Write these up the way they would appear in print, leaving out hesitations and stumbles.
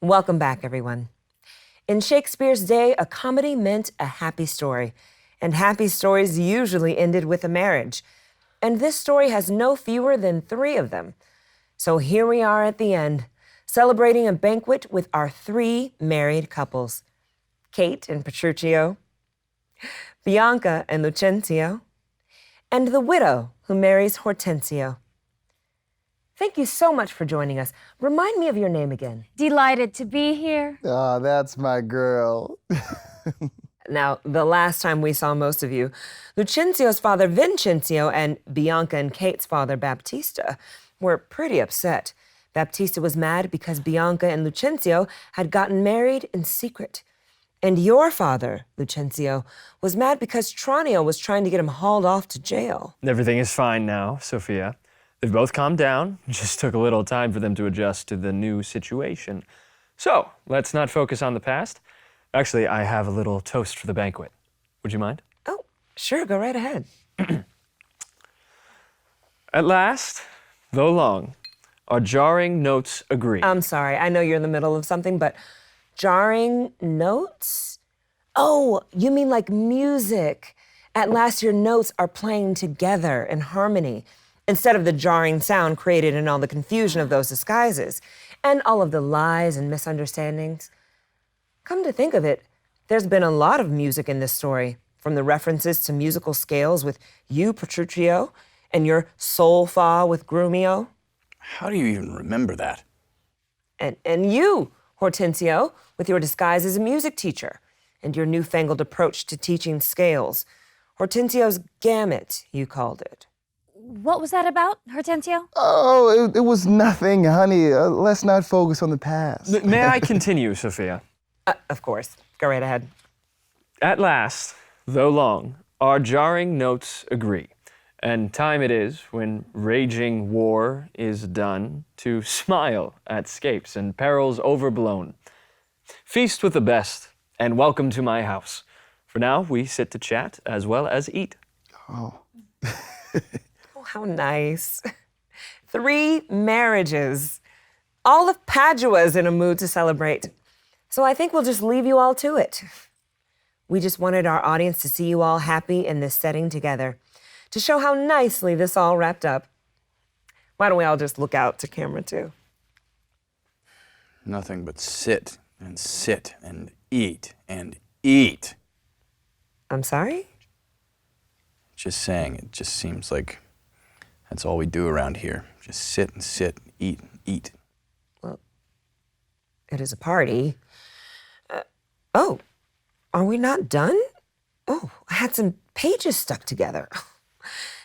Welcome back, everyone. In Shakespeare's day, a comedy meant a happy story, and happy stories usually ended with a marriage. And this story has no fewer than 3 of them. So here we are at the end, celebrating a banquet with our 3 married couples, Kate and Petruchio, Bianca and Lucentio, and the widow who marries Hortensio. Thank you so much for joining us. Remind me of your name again. Delighted to be here. Oh, that's my girl. Now, the last time we saw most of you, Lucentio's father Vincenzio and Bianca and Kate's father Baptista were pretty upset. Baptista was mad because Bianca and Lucentio had gotten married in secret. And your father, Lucentio, was mad because Tranio was trying to get him hauled off to jail. Everything is fine now, Sofia. They've both calmed down. Just took a little time for them to adjust to the new situation. So, let's not focus on the past. Actually, I have a little toast for the banquet. Would you mind? Oh, sure, go right ahead. At last, though long, our jarring notes agree. I'm sorry, I know you're in the middle of something, but jarring notes? Oh, you mean like music. At last your notes are playing together in harmony, instead of the jarring sound created in all the confusion of those disguises, and all of the lies and misunderstandings. Come to think of it, there's been a lot of music in this story, from the references to musical scales with you, Petruchio, and your sol fa with Grumio. How do you even remember that? And you, Hortensio, with your disguise as a music teacher, and your newfangled approach to teaching scales. Hortensio's gamut, you called it. What was that about, Hortensio? Oh, it was nothing, honey. Let's not focus on the past. May I continue, Sofia? Of course. Go right ahead. At last, though long, our jarring notes agree. And time it is, when raging war is done, to smile at scapes and perils overblown. Feast with the best, and welcome to my house. For now, we sit to chat as well as eat. Oh. Oh, how nice. 3 marriages. All of Padua's in a mood to celebrate. So I think we'll just leave you all to it. We just wanted our audience to see you all happy in this setting together, to show how nicely this all wrapped up. Why don't we all just look out to camera too? Nothing but sit and sit and eat and eat. I'm sorry? Just saying, it just seems like that's all we do around here. Just sit and sit, eat and eat. Well, it is a party. Oh, are we not done? Oh, I had some pages stuck together.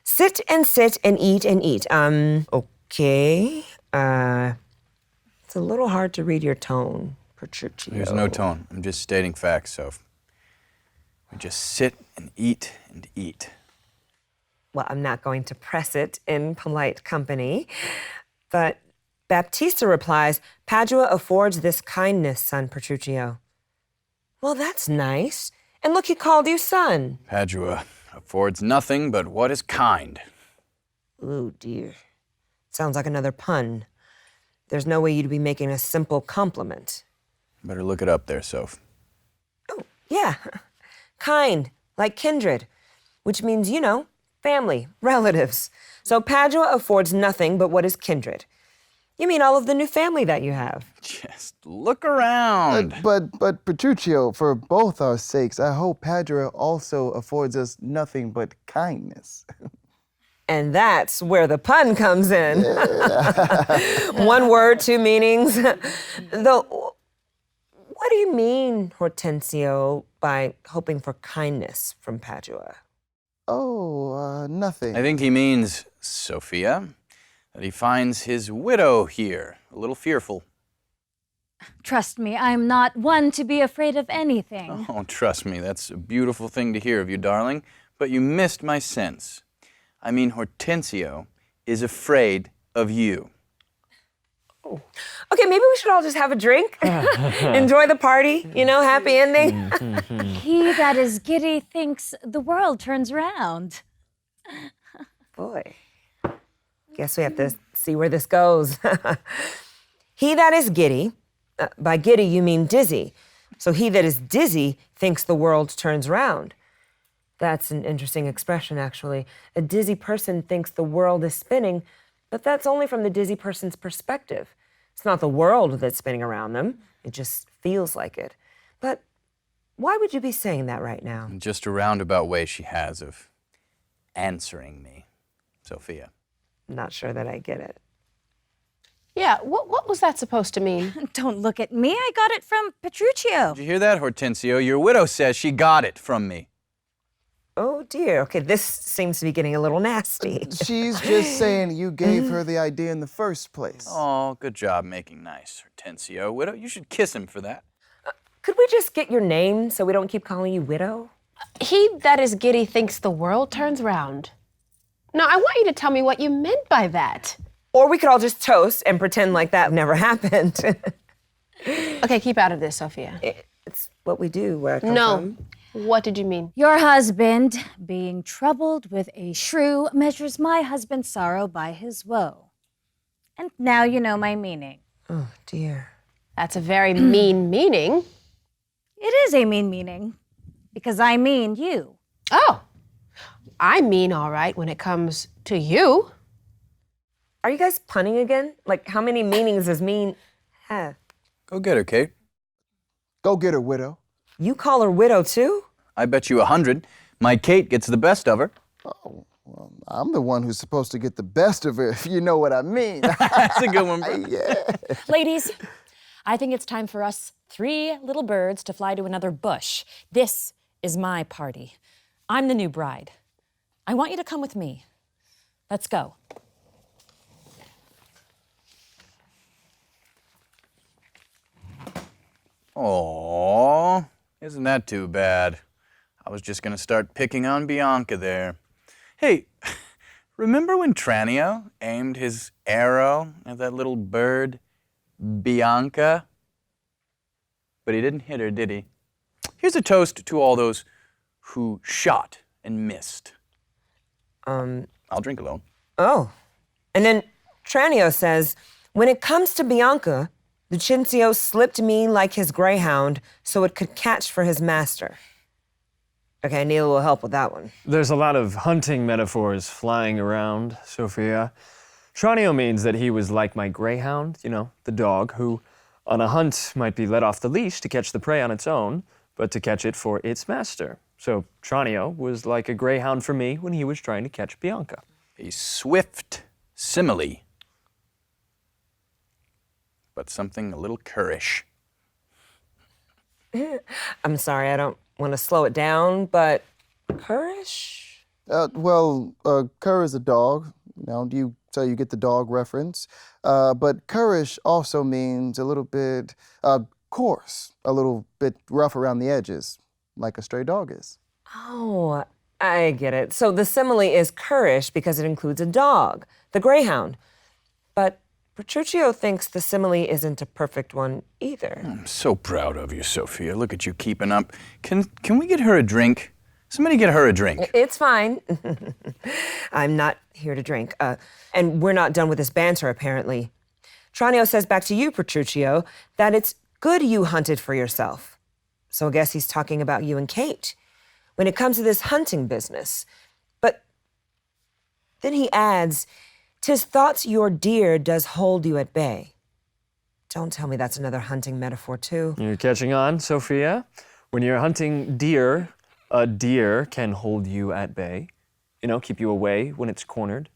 Sit and eat and eat. Okay. It's a little hard to read your tone, Petruchio. There's no tone. I'm just stating facts, Soph. We just sit and eat and eat. Well, I'm not going to press it in polite company, but Baptista replies, Padua affords this kindness, son Petruchio. Well, that's nice. And look, he called you son. Padua affords nothing but what is kind. Oh, dear. Sounds like another pun. There's no way you'd be making a simple compliment. Better look it up there, Soph. Oh, yeah. Kind, like kindred, which means, you know, family, relatives. So Padua affords nothing but what is kindred. You mean all of the new family that you have? Just look around. But Petruchio, for both our sakes, I hope Padua also affords us nothing but kindness. And that's where the pun comes in. One word, 2 meanings. Though, what do you mean, Hortensio, by hoping for kindness from Padua? Oh, nothing. I think he means, Sofia, that he finds his widow here a little fearful. Trust me, I'm not one to be afraid of anything. Oh, trust me, that's a beautiful thing to hear of you, darling, but you missed my sense. I mean, Hortensio is afraid of you. Oh. Okay, maybe we should all just have a drink. Enjoy the party, you know, happy ending. He that is giddy thinks the world turns round. Boy, guess we have to see where this goes. He that is giddy By giddy, you mean dizzy. So he that is dizzy thinks the world turns round. That's an interesting expression, actually. A dizzy person thinks the world is spinning, but that's only from the dizzy person's perspective. It's not the world that's spinning around them. It just feels like it. But why would you be saying that right now? Just a roundabout way she has of answering me, Sofia. Not sure that I get it. Yeah, what was that supposed to mean? Don't look at me. I got it from Petruchio. Did you hear that, Hortensio? Your widow says she got it from me. Oh dear, okay, this seems to be getting a little nasty. She's just saying you gave her the idea in the first place. Oh, good job making nice, Hortensio. Widow, you should kiss him for that. Could we just get your name so we don't keep calling you widow? He that is giddy thinks the world turns round. Now, I want you to tell me what you meant by that. Or we could all just toast and pretend like that never happened. Okay, keep out of this, Sofia. It's what we do where I come No. from. What did you mean? Your husband, being troubled with a shrew, measures my husband's sorrow by his woe. And now you know my meaning. Oh dear. That's a very mean meaning. It is a mean meaning, because I mean you. Oh, I mean all right when it comes to you. Are you guys punning again? Like, how many meanings does mean have? Go get her, Kate. Go get her, widow. You call her widow too? I bet you 100. My Kate gets the best of her. I'm the one who's supposed to get the best of her, if you know what I mean. That's a good one, bro. Yeah. Ladies, I think it's time for us 3 little birds to fly to another bush. This is my party. I'm the new bride. I want you to come with me. Let's go. Aww, isn't that too bad? I was just gonna start picking on Bianca there. Hey, remember when Tranio aimed his arrow at that little bird, Bianca? But he didn't hit her, did he? Here's a toast to all those who shot and missed. I'll drink alone. Oh. And then Tranio says, when it comes to Bianca, Lucentio slipped me like his greyhound so it could catch for his master. Okay, Neil will help with that one. There's a lot of hunting metaphors flying around, Sofia. Tranio means that he was like my greyhound, you know, the dog, who on a hunt might be let off the leash to catch the prey on its own, but to catch it for its master. So Tranio was like a greyhound for me when he was trying to catch Bianca. A swift simile, but something a little currish. I'm sorry, I don't want to slow it down, but currish? Cur is a dog. So you get the dog reference. But currish also means a little bit coarse, a little bit rough around the edges, like a stray dog is. Oh, I get it. So the simile is currish because it includes a dog, the greyhound. But Petruchio thinks the simile isn't a perfect one either. I'm so proud of you, Sofia. Look at you keeping up. Can we get her a drink? Somebody get her a drink. It's fine. I'm not here to drink. And we're not done with this banter, apparently. Tranio says back to you, Petruchio, that it's good you hunted for yourself. So I guess he's talking about you and Kate when it comes to this hunting business. But then he adds, "'Tis thoughts your deer does hold you at bay." Don't tell me that's another hunting metaphor, too. You're catching on, Sofia? When you're hunting deer, a deer can hold you at bay. You know, keep you away when it's cornered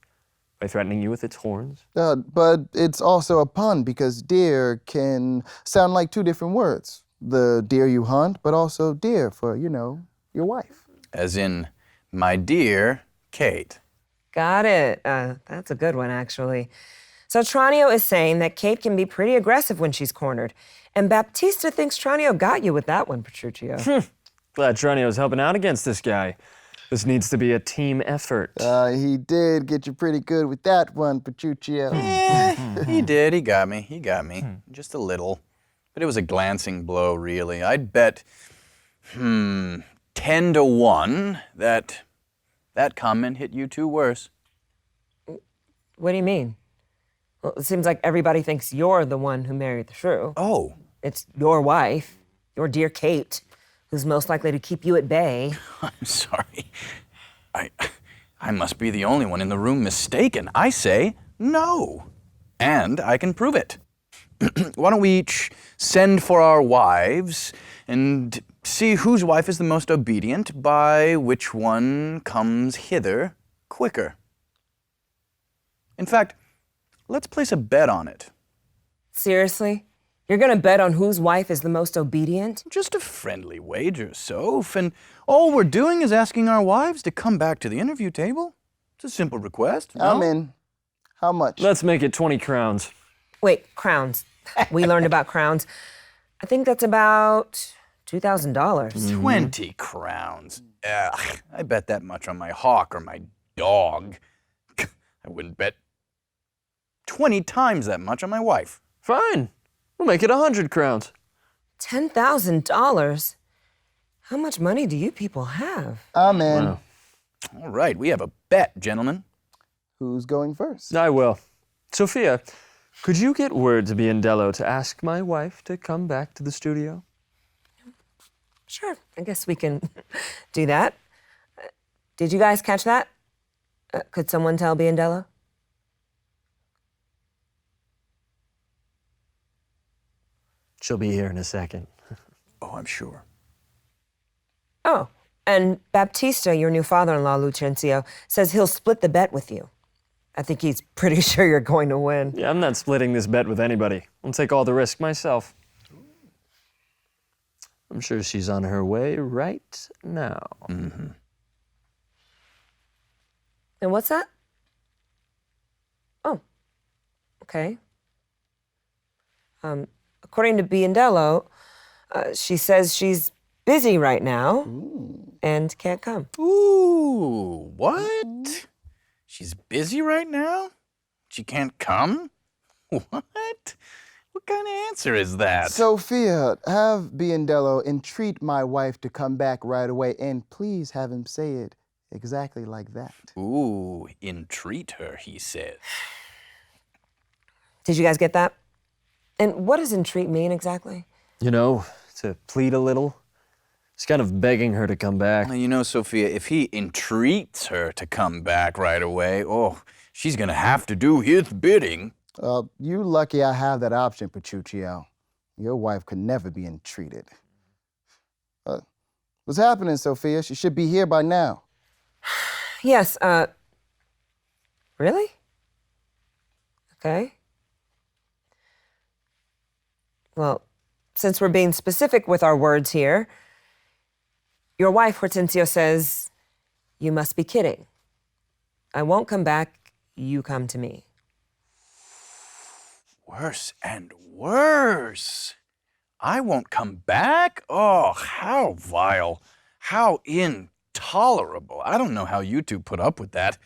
by threatening you with its horns. But it's also a pun because deer can sound like 2 different words. The deer you hunt, but also dear for, your wife. As in, my dear Kate. Got it. That's a good one, actually. So Tranio is saying that Kate can be pretty aggressive when she's cornered. And Baptista thinks Tranio got you with that one, Petruchio. Glad Tranio's helping out against this guy. This needs to be a team effort. He did get you pretty good with that one, Petruchio. He did. He got me. Just a little. But it was a glancing blow, really. I'd bet, 10 to 1 that comment hit you 2 worse. What do you mean? Well, it seems like everybody thinks you're the one who married the shrew. Oh, It's your wife, your dear Kate, who's most likely to keep you at bay. I'm sorry. I must be the only one in the room mistaken. I say no. And I can prove it. Why don't we each send for our wives and see whose wife is the most obedient by which one comes hither quicker. In fact, let's place a bet on it. Seriously? You're gonna bet on whose wife is the most obedient? Just a friendly wager, Soph, and all we're doing is asking our wives to come back to the interview table. It's a simple request. No? I'm in. How much? Let's make it 20 crowns. Wait, crowns. We learned about crowns. I think that's about $2,000. 20 crowns. Ugh, I bet that much on my hawk or my dog. I wouldn't bet 20 times that much on my wife. Fine. We'll make it 100 crowns. $10,000? How much money do you people have? I'm in. Wow. All right, we have a bet, gentlemen. Who's going first? I will. Sofia, could you get word to Biandello to ask my wife to come back to the studio? Sure, I guess we can do that. Did you guys catch that? Could someone tell Biandello? She'll be here in a second. Oh, I'm sure. Oh, and Baptista, your new father-in-law, Lucentio, says he'll split the bet with you. I think he's pretty sure you're going to win. Yeah, I'm not splitting this bet with anybody. I'll take all the risk myself. I'm sure she's on her way right now. Mm-hmm. And what's that? Oh, okay. According to Biandello, she says she's busy right now and can't come. Ooh, what? She's busy right now? She can't come? What? What kind of answer is that? Sofia, have Biandello entreat my wife to come back right away, and please have him say it exactly like that. Ooh, entreat her, he says. Did you guys get that? And what does entreat mean exactly? You know, to plead a little. He's kind of begging her to come back. Now, you know, Sophia, if he entreats her to come back right away, oh, she's gonna have to do his bidding. You lucky I have that option, Petruchio. Your wife could never be entreated. What's happening, Sofia? She should be here by now. Yes, really? Okay. Well, since we're being specific with our words here, your wife, Hortensio, says, you must be kidding. I won't come back, you come to me. Worse and worse. I won't come back? Oh, how vile. How intolerable. I don't know how you two put up with that.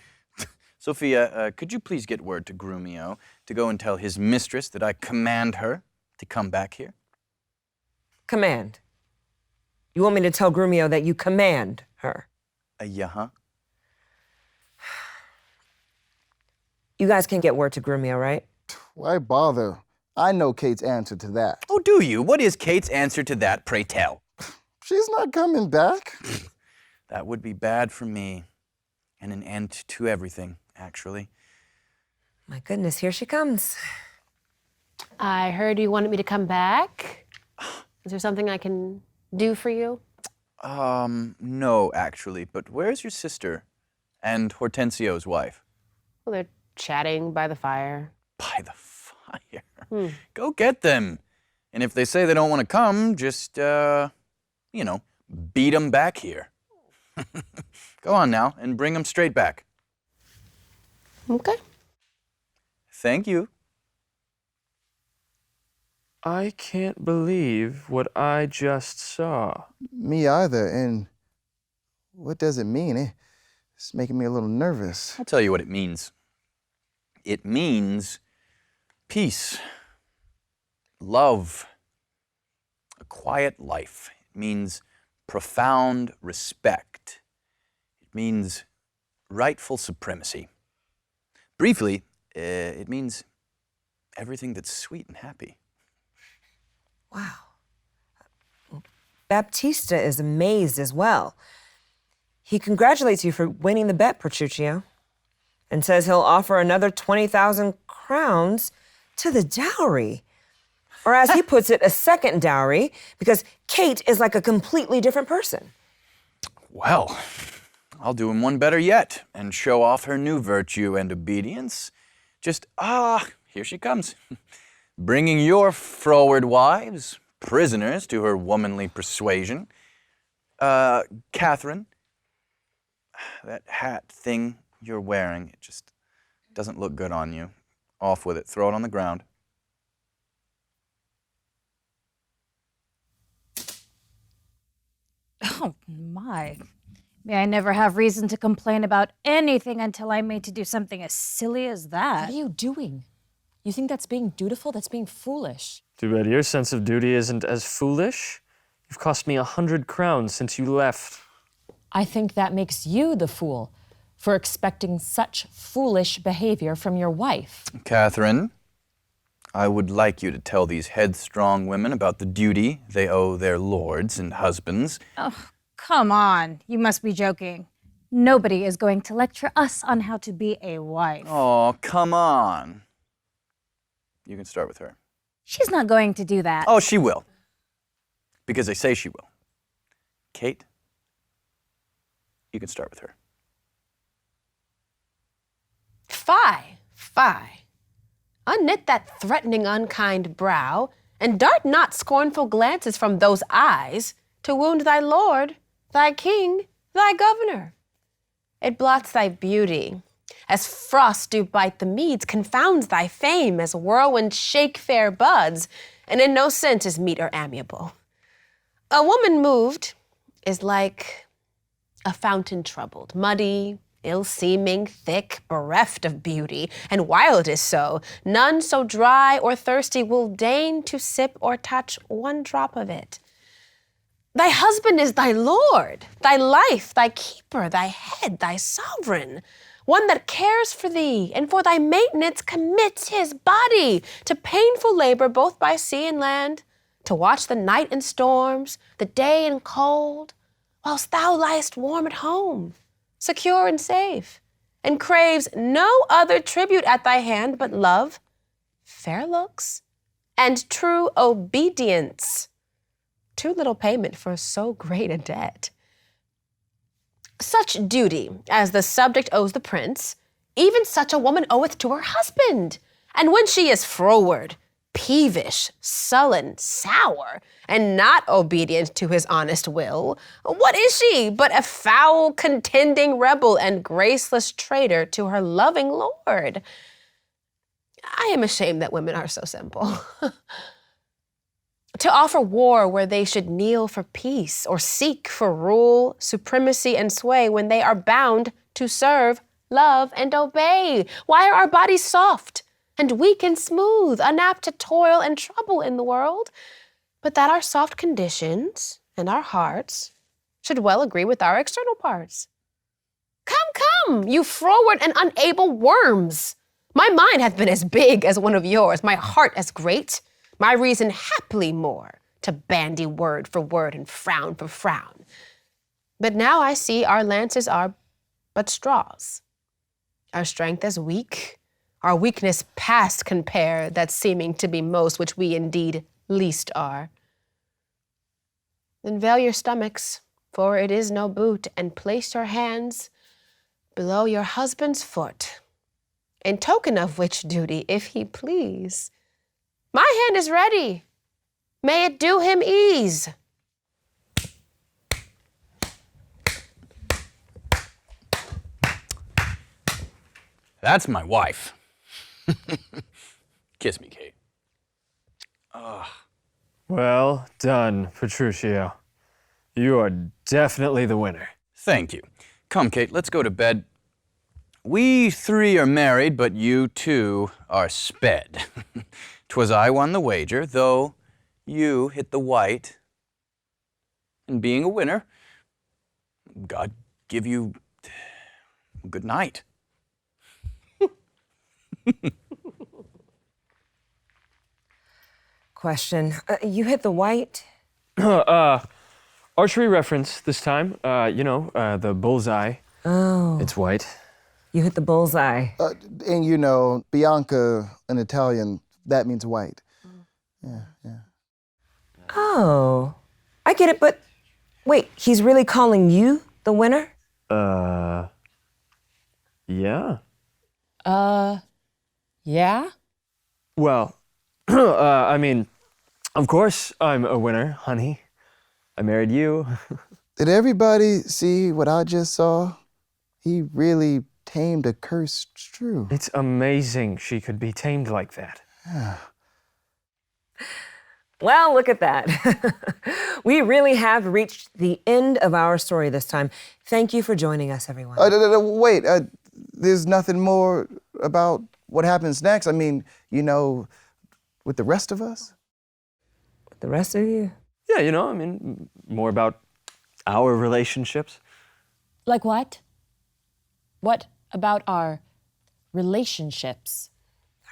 Sophia, could you please get word to Grumio to go and tell his mistress that I command her to come back here? Command. You want me to tell Grumio that you command her? Yeah. You guys can get word to Grumio, right? Why bother? I know Kate's answer to that. Oh, do you? What is Kate's answer to that, pray tell? She's not coming back. That would be bad for me. And an end to everything, actually. My goodness, here she comes. I heard you wanted me to come back. Is there something I can do for you? No, actually. But where's your sister and Hortensio's wife? Well, they're chatting by the fire. By the fire. Go get them. And if they say they don't want to come, just, beat them back here. Go on now and bring them straight back. Okay. Thank you. I can't believe what I just saw. Me either, and what does it mean? It's making me a little nervous. I'll tell you what it means. It means peace, love, a quiet life. It means profound respect. It means rightful supremacy. Briefly, it means everything that's sweet and happy. Wow. Baptista is amazed as well. He congratulates you for winning the bet, Petruchio, and says he'll offer another 20,000 crowns to the dowry. Or as he puts it, a second dowry, because Kate is like a completely different person. Well, I'll do him one better yet and show off her new virtue and obedience. Just, here she comes. Bringing your froward wives, prisoners to her womanly persuasion. Catherine, that hat thing you're wearing, it just doesn't look good on you. Off with it. Throw it on the ground. Oh, my. May I never have reason to complain about anything until I'm made to do something as silly as that. What are you doing? You think that's being dutiful? That's being foolish. Too bad your sense of duty isn't as foolish. You've cost me 100 crowns since you left. I think that makes you the fool for expecting such foolish behavior from your wife. Catherine, I would like you to tell these headstrong women about the duty they owe their lords and husbands. Oh, come on. You must be joking. Nobody is going to lecture us on how to be a wife. Oh, come on. You can start with her. She's not going to do that. Oh, she will. Because they say she will. Kate, you can start with her. Fie, fie. Unknit that threatening, unkind brow, and dart not scornful glances from those eyes to wound thy lord, thy king, thy governor. It blots thy beauty, as frost do bite the meads, confounds thy fame as whirlwind shake fair buds, and in no sense is meet or amiable. A woman moved is like a fountain troubled, muddy, ill-seeming, thick, bereft of beauty, and while it is so, none so dry or thirsty will deign to sip or touch one drop of it. Thy husband is thy lord, thy life, thy keeper, thy head, thy sovereign, one that cares for thee, and for thy maintenance commits his body to painful labor both by sea and land, to watch the night and storms, the day and cold, whilst thou liest warm at home, secure and safe, and craves no other tribute at thy hand but love, fair looks, and true obedience. Too little payment for so great a debt. Such duty as the subject owes the prince, even such a woman oweth to her husband. And when she is froward, peevish, sullen, sour, and not obedient to his honest will, what is she but a foul, contending rebel and graceless traitor to her loving lord? I am ashamed that women are so simple. To offer war where they should kneel for peace, or seek for rule, supremacy, and sway when they are bound to serve, love, and obey. Why are our bodies soft and weak and smooth, unapt to toil and trouble in the world? But that our soft conditions and our hearts should well agree with our external parts. Come, you froward and unable worms! My mind hath been as big as one of yours, my heart as great, my reason haply more, to bandy word for word and frown for frown. But now I see our lances are but straws, our strength as weak, our weakness past compare, that seeming to be most, which we indeed least are. Then veil your stomachs, for it is no boot, and place your hands below your husband's foot, in token of which duty, if he please, my hand is ready. May it do him ease. That's my wife. Kiss me, Kate. Well done, Petruchio. You are definitely the winner. Thank you. Come, Kate, let's go to bed. We three are married, but you two are sped. 'Twas I won the wager, though you hit the white. And being a winner, God give you good night. question. You hit the white? Archery reference this time. The bullseye. Oh. It's white. You hit the bullseye. And you know, Bianca in Italian, that means white. Yeah. Oh. I get it, but wait, he's really calling you the winner? Yeah. Yeah? Well, of course I'm a winner, honey. I married you. Did everybody see what I just saw? He really tamed a cursed shrew. It's amazing she could be tamed like that. Well, look at that. We really have reached the end of our story this time. Thank you for joining us, everyone. Wait, there's nothing more about what happens next? I mean, you know, with the rest of us? The rest of you? Yeah, more about our relationships. Like what? What about our relationships?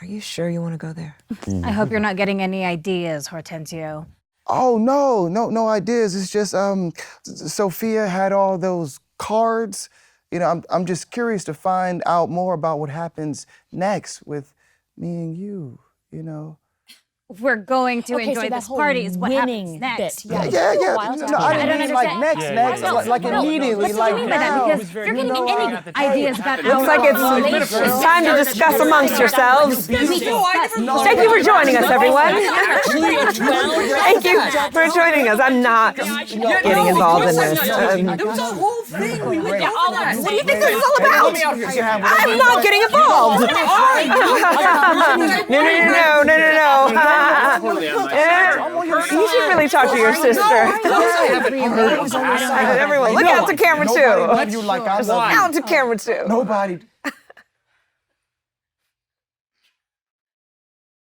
Are you sure you want to go there? I hope you're not getting any ideas, Hortensio. Oh, no ideas. It's just, Sofia had all those cards. You know, I'm just curious to find out more about what happens next with me and you, you know. We're going to Okay, enjoy so that this whole party is what happens winning next. bit, yeah. Yeah. No, I didn't mean like next, like immediately, What like do you mean by that? now. Because you're getting any ideas about Looks like it's time to discuss amongst yourselves. Thank you for joining us, everyone. Thank you for joining us. I'm not getting involved in this. There was a whole thing. We went down all that. What do you think this is all about? I'm not getting involved. No. You should really talk to your sister. Everyone, look out to camera two. Out to camera two. Nobody.